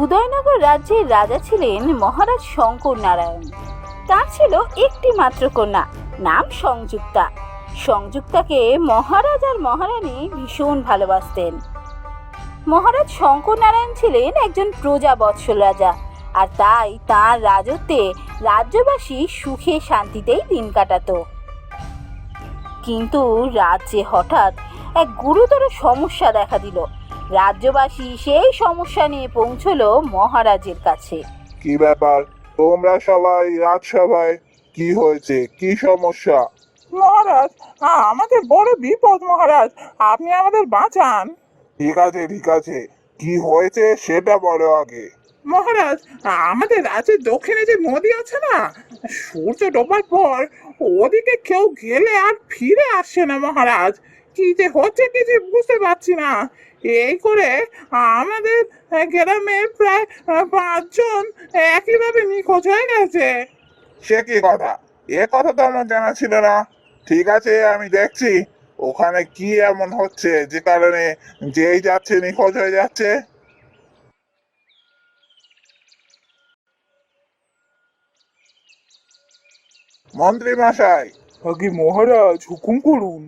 উদয়নগর রাজ্যের রাজা ছিলেন মহারাজ শঙ্কর নারায়ণ। তার ছিল একটি মাত্র কন্যা, নাম সংযুক্তা। সংযুক্তাকে মহারাজ আর মহারানী ভীষণ ভালোবাসতেন। মহারাজ শঙ্কর নারায়ণ ছিলেন একজন প্রজাবৎসল রাজা, আর তাই তার রাজত্বে রাজ্যবাসী সুখে শান্তিতেই দিন কাটাতো। কিন্তু রাজ্যে হঠাৎ এক গুরুতর সমস্যা দেখা দিল। রাজ্যবাসী সেই সমস্যা নিয়ে পৌঁছলো মহারাজের কাছে। কি ব্যাপার তোমরা সবাই রাজসভায়? কি হয়েছে, কি সমস্যা? মহারাজ, আমাদের বড় বিপদ মহারাজ, আপনি আমাদের বাঁচান। ঠিক আছে ঠিক আছে, কি হয়েছে সেটা বলো আগে। মহারাজ, আমাদের রাজ্যের দক্ষিণে যে নদী আছে না, সূর্য ডোবার পর ওদিকে কেউ গেলে আর ফিরে আসছে না মহারাজ। কি যে হচ্ছে কিছু বুঝতে পারছি না। এই করে আমাদের গ্রামের প্রায় 5 জন একইভাবে নিখোঁজ হয়ে গেছে। সে কি কথা? এ কথা তো আমার জানা ছিল না। ঠিক আছে, আমি দেখছি ওখানে কি এমন হচ্ছে যে কারণে যেই যাচ্ছে নিখোঁজ হয়ে যাচ্ছে। মন্ত্রী মশাই, আগে মহারাজ, হুকুম করুন।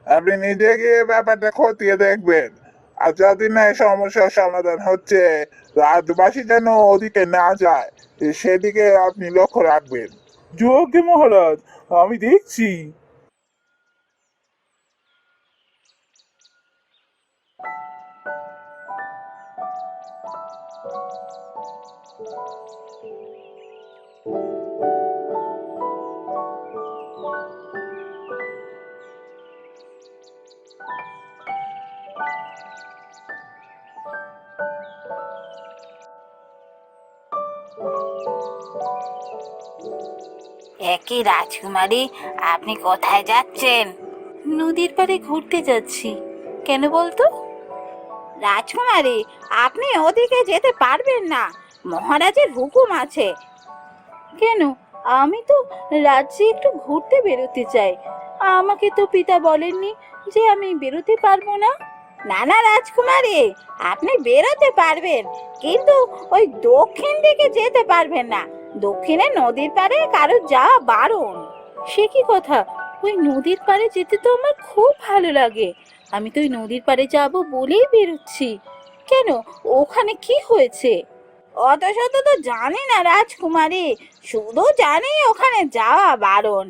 আপনি নিজে গিয়ে ব্যাপারটা খতিয়ে দেখবেন, আর যদি না এই সমস্যার সমাধান হচ্ছে রাজ্যবাসী যেন ওদিকে না যায় সেদিকে আপনি লক্ষ্য রাখবেন। যোগ্য মহারাজ, আমি দেখছি। একই রাজকুমারী, আপনি কোথায় যাচ্ছেন? নদীর পাড়ে ঘুরতে যাচ্ছি। কেন বলতো? রাজকুমারী, আপনি ওদিকে যেতে পারবেন না, মহারাজের হুকুম আছে। কেন? আমি তো রাজ্যে একটু ঘুরতে বেরোতে চাই। আমাকে তো পিতা বলেননি যে আমি বেরোতে পারবো না। না না রাজকুমারী, আপনি বেরোতে পারবেন, কিন্তু ওই দক্ষিণ দিকে যেতে পারবেন না। দক্ষিণে নদীর পাড়ে কারো যাওয়া বারণ। সে কি কথা? ওই নদীর পাড়ে যেতে তো আমার খুব ভালো লাগে। আমি তো ওই নদীর পাড়ে যাব বলেই বেরোচ্ছি। কেন, ওখানে কি হয়েছে? অত শত তো জানি না রাজকুমারী, শুধু জানি ওখানে যাওয়া বারণ।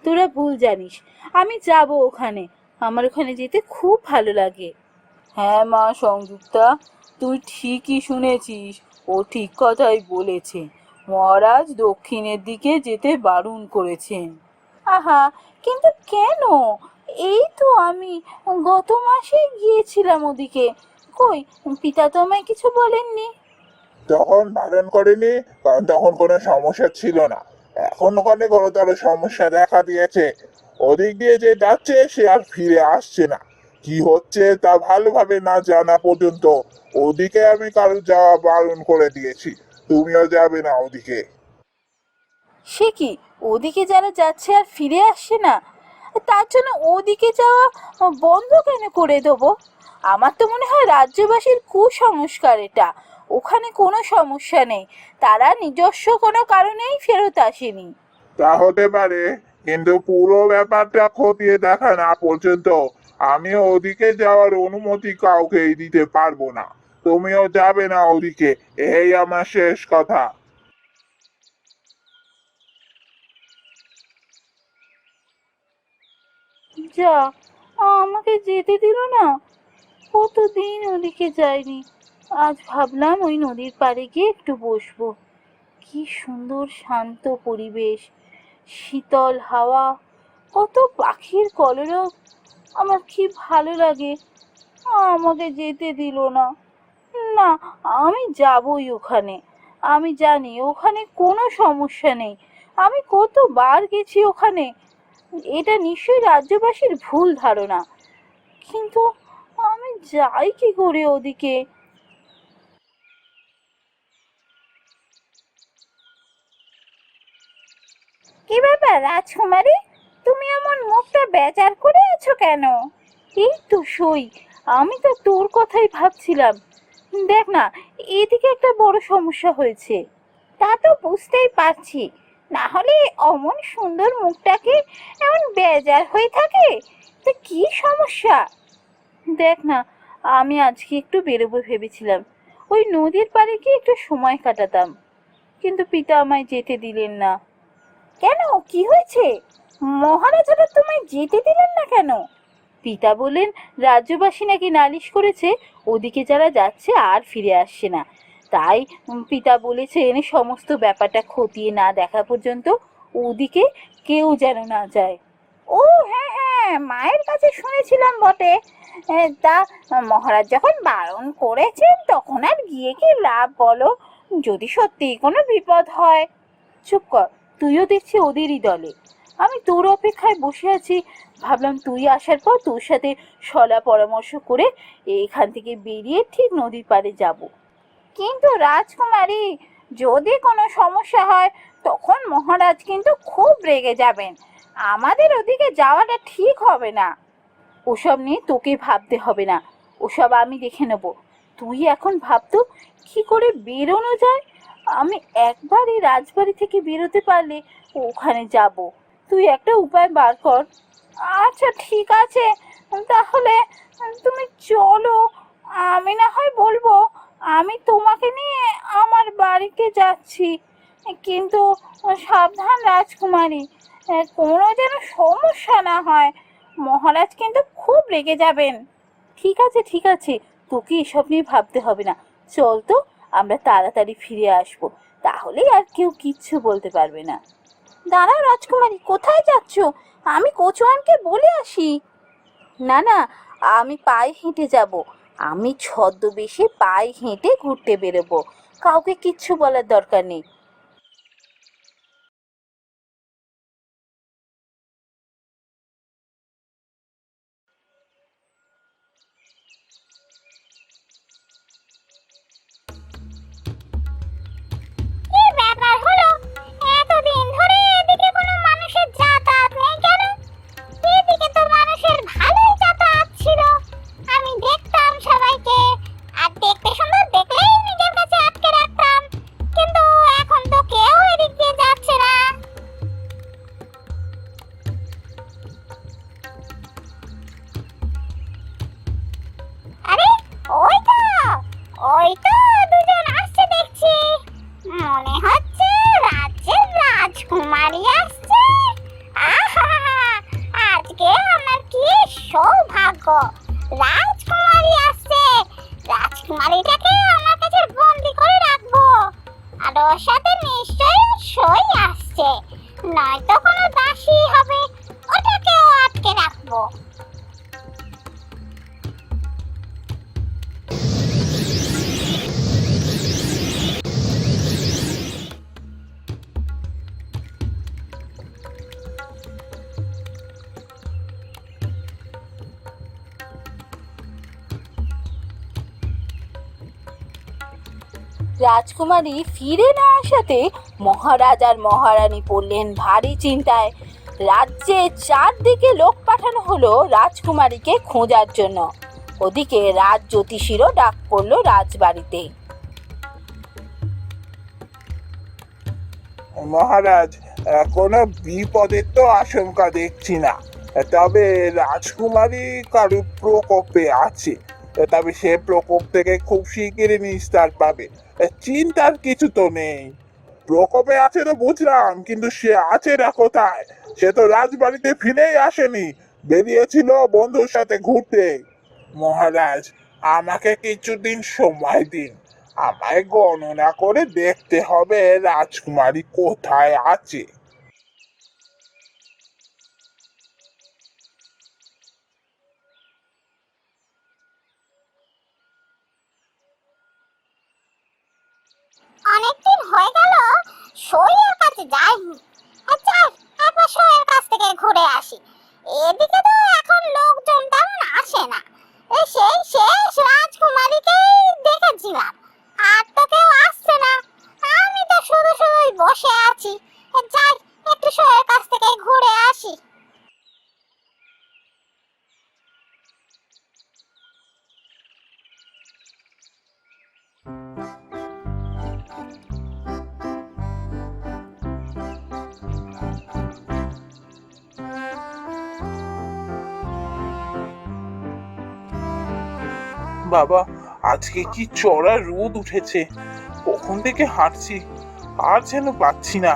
তোরা ভুল জানিস, আমি যাব ওখানে। আমার ওখানে যেতে খুব ভালো লাগে। হ্যাঁ মা সংযুক্তা, তুই ঠিকই শুনেছিস, ও ঠিক কথাই বলেছে। মহারাজ দক্ষিণের দিকে যেতে বারণ করেছেন। আহা, কিন্তু কেন? এই তো আমি গত মাসে গিয়েছিলাম ওদিকে। কই, পিতা তো আমায় কিছু বলেননি। তখন বারণ করেনি কারণ তখন কোনো সমস্যা ছিল না। এখন ওখানে গুরুতর সমস্যা দেখা দিয়েছে। ওদিক দিয়ে যে যাচ্ছে সে আর ফিরে আসছে না। কি হচ্ছে তা ভালোভাবে না জানা পর্যন্ত ওদিকে আমি কারো যাওয়া বারণ করে দিয়েছি। তুমিও যাবে না ওদিকে। সে কি, ওদিকে যারা যাচ্ছে আর ফিরে আসছে না, তার জন্য ওদিকে যাওয়া বন্ধ কেন করে দেবো? আমার তো মনে হয় রাজ্যবাসীর কুসংস্কার এটা। ওখানে কোনো সমস্যা নেই, তারা নিজস্ব কোনো কারণেই ফেরত আসেনি। তা হতে পারে, কিন্তু পুরো ব্যাপারটা খতিয়ে দেখা না পর্যন্ত আমি ওদিকে যাওয়ার অনুমতি কাউকেই দিতে পারবো না। তুমিও যাবে না ওদিকে, এই আমার শেষ কথা। যা, আমাকে যেতে দিল না। কতদিন ওদিকে যাইনি, আজ ভাবলাম ওই নদীর পাড়ে গিয়ে একটু বসবো। কি সুন্দর শান্ত পরিবেশ, শীতল হাওয়া, কত পাখির কলরব। আমার কি ভালো লাগে। আমাকে যেতে দিল না। না, আমি যাবই ওখানে। আমি জানি ওখানে কোনো সমস্যা নেই, আমি কতবার গেছি ওখানে। এটা নিশ্চয়ই রাজ্যবাসীর ভুল ধারণা, কিন্তু আমি যাই কি করে ওদিকে? কি ব্যাপার রাজকুমারী, তুমি এমন মুখটা বেজার করে আছো কেন? এই তো সই, আমি তো তোর কথাই ভাবছিলাম। দেখ না, এদিকে একটা বড় সমস্যা হয়েছে। তা তো বুঝতেই পারছি, না হলে অমন সুন্দর মুখটাকে এমন বেজার হয়ে থাকে। তা কি সমস্যা? দেখ না, আমি আজকে একটু বেরোবো ভেবেছিলাম, ওই নদীর পাড়ে গিয়ে একটু সময় কাটাতাম, কিন্তু পিতা আমায় যেতে দিলেন না। কেন, কি হয়েছে? মহারাজারা তোমায় যেতে দিলেন না কেন? পিতা বললেন রাজ্যবাসী নাকি নালিশ করেছে ওদিকে যারা যাচ্ছে আর ফিরে আসছে না। তাই পিতা বলেছেন সমস্ত ব্যাপারটা খতিয়ে না দেখা পর্যন্ত ওদিকে কেউ যেন না যায়। ও হ্যাঁ হ্যাঁ, মায়ের কাছে শুনেছিলাম বটে। তা মহারাজ যখন বারণ করেছেন তখন আর গিয়ে কি লাভ বলো, যদি সত্যিই কোনো বিপদ হয়। চুপ কর, তুইও দেখছি ওদেরই দলে। আমি তোর অপেক্ষায় বসে আছি, ভাবলাম তুই আসার পর তোর সাথে সলা পরামর্শ করে এখান থেকে বেরিয়ে ঠিক নদীর পাড়ে যাব। কিন্তু রাজকুমারী, যদি কোনো সমস্যা হয় তখন মহারাজ কিন্তু খুব রেগে যাবেন। আমাদের ওদিকে যাওয়াটা ঠিক হবে না। ওসব নিয়ে তোকে ভাবতে হবে না, ওসব আমি দেখে নেব। তুই এখন ভাবতো কি করে বেরোনো যায়। আমি একবার এই রাজবাড়ি থেকে বেরোতে পারলে ওখানে যাব। তুই একটা উপায় বার কর। আচ্ছা ঠিক আছে, তাহলে তুমি চলো, আমি না হয় বলবো আমি তোমাকে নিয়ে আমার বাড়িতে যাচ্ছি। কিন্তু সাবধান রাজকুমারী, কোনো যেন সমস্যা না হয়, মহারাজ কিন্তু খুব রেগে যাবেন। ঠিক আছে ঠিক আছে, তোকে এসব নিয়ে ভাবতে হবে না। চল তো, আমরা তাড়াতাড়ি ফিরে আসবো, তাহলেই আর কেউ কিচ্ছু বলতে পারবে না। দাঁড়াও রাজকুমারী, কোথায় যাচ্ছ? আমি কচুয়ানকে বলে আসি। না না, আমি পায়ে হেঁটে যাব। আমি ছদ্মবেশে পায়ে হেঁটে ঘুরতে বেরোবো, কাউকে কিচ্ছু বলার দরকার নেই। কি ব্যাপার হলো? এতদিন ধরে এদিকে কোনো মানুষের যাতায়াত নেই কেন? এদিকে তো মানুষের ভালোই যাতায়াত ছিল। আমি দেখতাম সবাইকে, আর দেখতে সুন্দর দেখলেই নিজের কাছে আটকে রাখতাম। কিন্তু এখন তো কেউ এদিক দিয়ে যাচ্ছে না। আরে, ওই তো ওই তো দুজন আসছে দেখছি। মনে হচ্ছে রাজ্যের রাজকুমারী আসছে। আহা, আজকে আমার কি সৌভাগ্য! রাজকুমারী আসছে। রাজকুমারীটাকে আমার কাছে বন্দি করে রাখবো, আর ওর সাথে নিশ্চয়ই সই আসছে, নয়তো কোনো দাসী হবে, ওটাকেও আটকে রাখবো। রাজকুমারী ফিরে না আসাতে মহারাজ আর মহারানী পড়লেন ভারী চিন্তায়। রাজ্যে চারদিকে লোক পাঠানো হলো রাজকুমারীকে খোঁজার জন্য। ওদিকে রাজ জ্যোতিষীরও ডাক পড়লো রাজবাড়িতে। মহারাজ, কোনো বিপদের তো আশঙ্কা দেখছি না, তবে রাজকুমারী কারুর প্রকোপে আছে, তবে সে প্রকোপ থেকে খুব শিগগিরই নিস্তার পাবে। চিন্তার কিছু তো নেই। প্রকোপে আছে তো বুঝলাম, কিন্তু সে আছে না কোথায়? সে তো রাজবাড়িতে ফিরেই আসেনি, বেরিয়েছিল বন্ধুর সাথে ঘুরতে। মহারাজ, আমাকে কিছুদিন সময় দিন। আমায় গণনা করে দেখতে হবে রাজকুমারী কোথায় আছে। অনেকদিন হয়ে গেল সইয়ের কাছে যাইনি। আচ্ছা, একবার সইয়ের কাছ থেকে ঘুরে আসি। এদিকে তো এখন লোকজন তেমন আসে না। এই সেই শেষ রাজকুমারীকেই দেখেছিলাম, আর তো কেউ আসছে না। আমি তো শুধু শুধুই বসে আছি। যাই, একটু সইয়ের কাছ থেকে ঘুরে আসি। বাবা, আজকে কি চড়া রোদ উঠেছে, কখন থেকে হাঁটছি আর যেন পাচ্ছি না,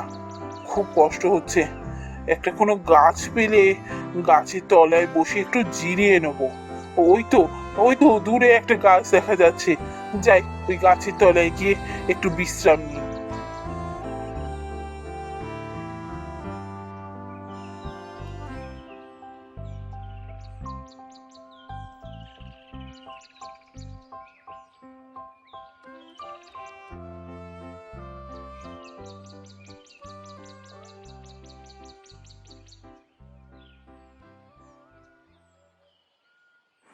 খুব কষ্ট হচ্ছে। একটা কোনো গাছ পেলে গাছের তলায় বসে একটু জিরিয়ে নেবো। ওই তো ওই তো দূরে একটা গাছ দেখা যাচ্ছে, যাই ওই গাছের তলায় গিয়ে একটু বিশ্রাম নিই।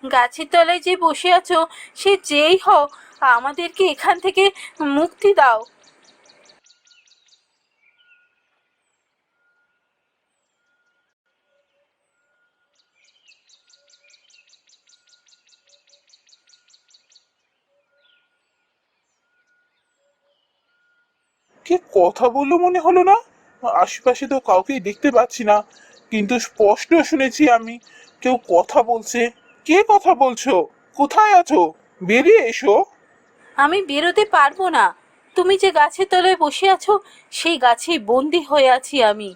গাছের তলায় যে বসে আছো, সে যেই হও, আমাদেরকে এখান থেকে মুক্তি দাও। কে কথা বললো মনে হলো না? আশেপাশে তো কাউকে দেখতে পাচ্ছি না, কিন্তু স্পষ্ট শুনেছি আমি কেউ কথা বলছে। কে কথা বলছো? কোথায় আছো? বেরিয়ে এসো। আমি বেরোতে পারবো না। তুমি যে গাছের তলায় বসে আছো, সেই গাছে বন্দি হয়ে আছি আমি।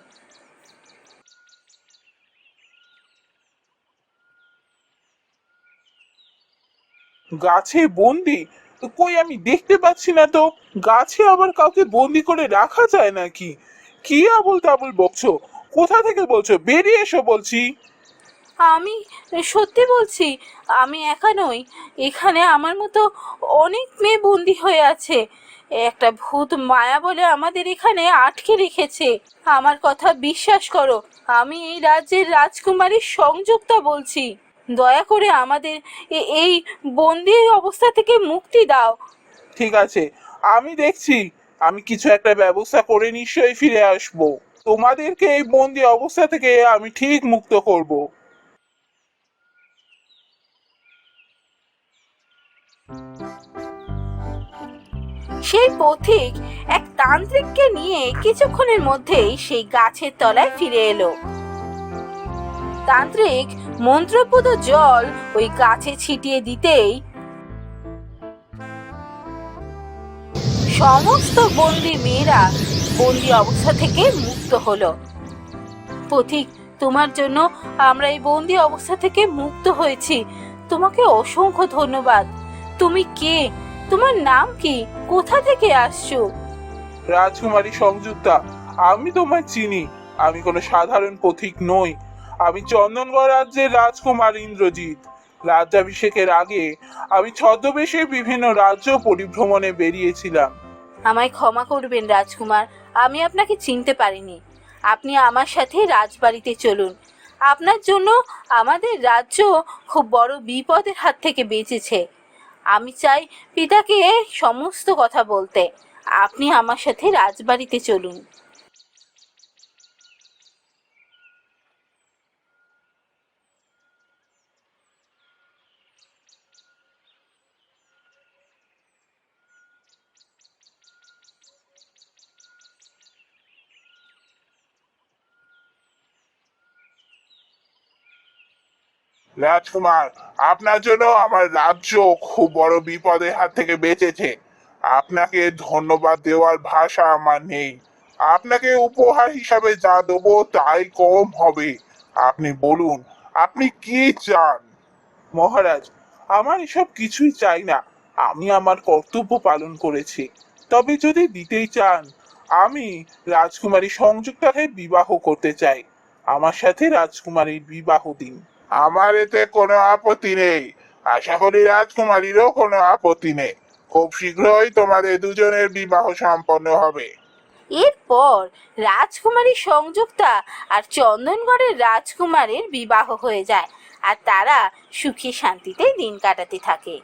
গাছে বন্দি? কই আমি দেখতে পাচ্ছি না তো। গাছে আবার কাউকে বন্দি করে রাখা যায় নাকি? কি আবল তাবল বকছো? কোথা থেকে বলছো? বেরিয়ে এসো বলছি। আমি সত্যি বলছি, আমি একা নই। এখানে আমার মতো অনেক মেয়ে বন্দি হয়ে আছে। একটা ভূত মায়া বলে আমাদের এখানে আটকে রেখেছে। আমার কথা বিশ্বাস করো, আমি এই রাজ্যের রাজকুমারী সংযুক্তা বলছি। দয়া করে আমাদের এই বন্দি অবস্থা থেকে মুক্তি দাও। ঠিক আছে, আমি দেখছি। আমি কিছু একটা ব্যবস্থা করে নিশ্চয়ই ফিরে আসবো। তোমাদেরকে এই বন্দি অবস্থা থেকে আমি ঠিক মুক্ত করব। সেই পথিক এক তান্ত্রিককে নিয়ে কিছুক্ষণের মধ্যেই সেই গাছের তলায় ফিরে এলো। তান্ত্রিক মন্ত্রপুত জল ওই গাছে ছিটিয়ে দিতেই সমস্ত বন্দি মেয়েরা বন্দি অবস্থা থেকে মুক্ত হলো। পথিক, তোমার জন্য আমরা এই বন্দি অবস্থা থেকে মুক্ত হয়েছি। তোমাকে অসংখ্য ধন্যবাদ। তুমি কে? তোমার নাম কি? কোথা থেকে আসছো? রাজকুমারী সংযুক্তা, আমি তোমায় চিনি। আমি কোনো সাধারণ পথিক নই। আমি চন্দনগড় রাজ্যের রাজকুমার ইন্দ্রজিৎ। রাজ্যাভিষেকের আগে আমি ছদ্মবেশে বিভিন্ন রাজ্য পরিভ্রমণে বেরিয়েছিলাম। আমায় ক্ষমা করবেন রাজকুমার, আমি আপনাকে চিনতে পারিনি। আপনি আমার সাথে রাজবাড়িতে চলুন। আপনার জন্য আমাদের রাজ্য খুব বড় বিপদের হাত থেকে বেঁচেছে। আমি চাই পিতাকে সমস্ত কথা বলতে। আপনি আমার সাথে রাজবাড়িতে চলুন। রাজকুমার, আপনার জন্য আমার রাজ্য খুব বড় বিপদের হাত থেকে বেঁচেছে। আপনাকে ধন্যবাদ দেওয়ার ভাষা আমার নেই। আপনাকে উপহার হিসাবে যা দেবো তাই কম হবে। আপনি বলুন, আপনি কি চান? মহারাজ, আমার এসব কিছুই চাই না। আমি আমার কর্তব্য পালন করেছি। তবে যদি দিতেই চান, আমি রাজকুমারী সংযুক্তাকে বিবাহ করতে চাই। আমার সাথে রাজকুমারীর বিবাহ দিন। আমার এতে কোনো আপত্তি নেই। আশা করি রাজকুমারীরও কোনো আপত্তি নেই। খুব শীঘ্রই তোমাদের দুজনের বিবাহ সম্পন্ন হবে। এরপর রাজকুমারী সংযুক্তা আর চন্দনগড়ের রাজকুমারের বিবাহ হয়ে যায়, আর তারা সুখে শান্তিতে দিন কাটাতে থাকে।